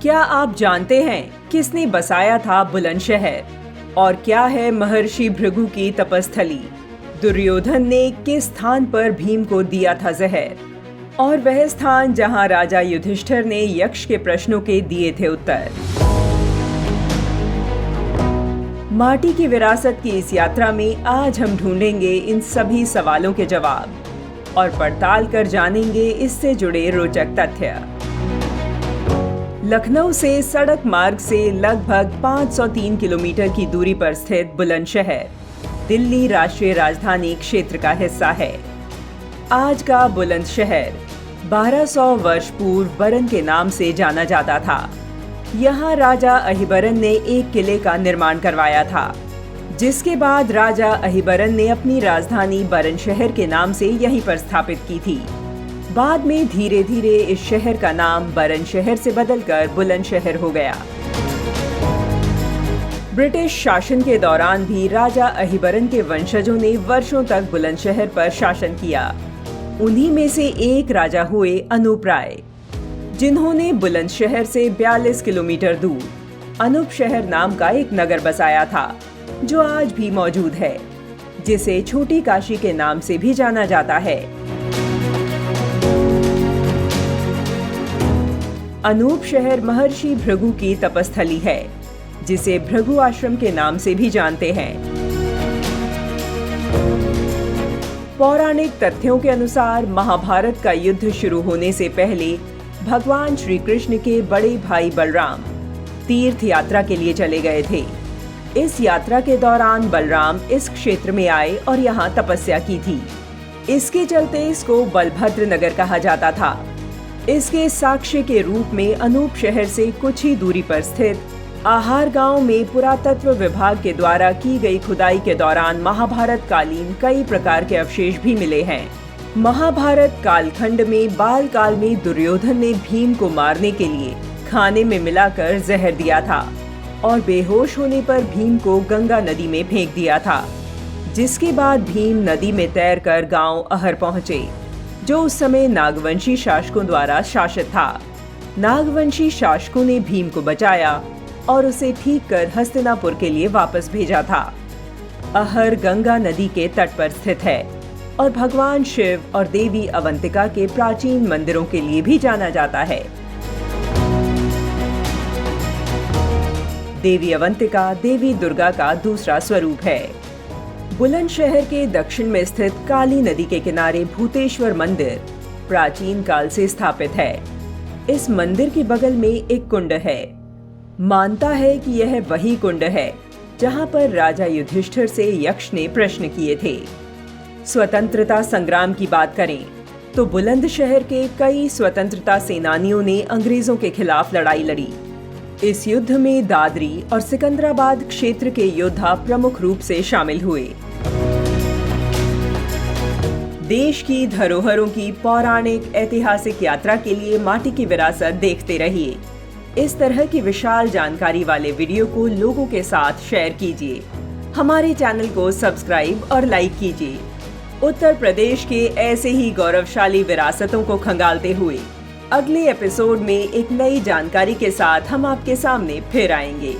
क्या आप जानते हैं किसने बसाया था बुलंदशहर और क्या है महर्षि भृगु की तपस्थली? दुर्योधन ने किस स्थान पर भीम को दिया था जहर और वह स्थान जहां राजा युधिष्ठिर ने यक्ष के प्रश्नों के दिए थे उत्तर। माटी की विरासत की इस यात्रा में आज हम ढूंढेंगे इन सभी सवालों के जवाब और पड़ताल कर जानेंगे इससे जुड़े रोचक तथ्य। लखनऊ से सड़क मार्ग से लगभग 503 किलोमीटर की दूरी पर स्थित बुलंदशहर दिल्ली राष्ट्रीय राजधानी क्षेत्र का हिस्सा है। आज का बुलंदशहर 1200 वर्ष पूर्व बरन के नाम से जाना जाता था। यहाँ राजा अहिबरन ने एक किले का निर्माण करवाया था, जिसके बाद राजा अहिबरन ने अपनी राजधानी बरनशहर के नाम से यहीं पर स्थापित की थी। बाद में धीरे धीरे इस शहर का नाम बरनशहर से बदलकर बुलंदशहर हो गया। ब्रिटिश शासन के दौरान भी राजा अहिबरन के वंशजों ने वर्षों तक बुलंदशहर पर शासन किया। उन्हीं में से एक राजा हुए अनूप राय, जिन्होंने बुलंदशहर से 42 किलोमीटर दूर अनूप शहर नाम का एक नगर बसाया था, जो आज भी मौजूद है, जिसे छोटी काशी के नाम से भी जाना जाता है। अनूप शहर महर्षि भृगु की तपस्थली है, जिसे भृगु आश्रम के नाम से भी जानते हैं। पौराणिक तथ्यों के अनुसार महाभारत का युद्ध शुरू होने से पहले भगवान श्री कृष्ण के बड़े भाई बलराम तीर्थ यात्रा के लिए चले गए थे। इस यात्रा के दौरान बलराम इस क्षेत्र में आए और यहाँ तपस्या की थी। इसके चलते इसको बलभद्र नगर कहा जाता था। इसके साक्ष्य के रूप में अनूप शहर से कुछ ही दूरी पर स्थित आहार गांव में पुरातत्व विभाग के द्वारा की गई खुदाई के दौरान महाभारत कालीन कई प्रकार के अवशेष भी मिले हैं। महाभारत कालखंड में बाल काल में दुर्योधन ने भीम को मारने के लिए खाने में मिलाकर जहर दिया था और बेहोश होने पर भीम को गंगा नदी में फेंक दिया था, जिसके बाद भीम नदी में तैरकर गांव अहर पहुंचे, जो उस समय नागवंशी शासकों द्वारा शासित था। नागवंशी शासकों ने भीम को बचाया और उसे ठीक कर हस्तिनापुर के लिए वापस भेजा था। अहर गंगा नदी के तट पर स्थित है और भगवान शिव और देवी अवंतिका के प्राचीन मंदिरों के लिए भी जाना जाता है। देवी अवंतिका देवी दुर्गा का दूसरा स्वरूप है। बुलंदशहर के दक्षिण में स्थित काली नदी के किनारे भूतेश्वर मंदिर प्राचीन काल से स्थापित है। इस मंदिर के बगल में एक कुंड है। मानता है कि यह वही कुंड है जहां पर राजा युधिष्ठिर से यक्ष ने प्रश्न किए थे। स्वतंत्रता संग्राम की बात करें तो बुलंदशहर के कई स्वतंत्रता सेनानियों ने अंग्रेजों के खिलाफ लड़ाई लड़ी। इस युद्ध में दादरी और सिकंदराबाद क्षेत्र के योद्धा प्रमुख रूप से शामिल हुए। देश की धरोहरों की पौराणिक ऐतिहासिक यात्रा के लिए माटी की विरासत देखते रहिए। इस तरह की विशाल जानकारी वाले वीडियो को लोगों के साथ शेयर कीजिए। हमारे चैनल को सब्सक्राइब और लाइक कीजिए। उत्तर प्रदेश के ऐसे ही गौरवशाली विरासतों को खंगालते हुए अगले एपिसोड में एक नई जानकारी के साथ हम आपके सामने फिर आएंगे।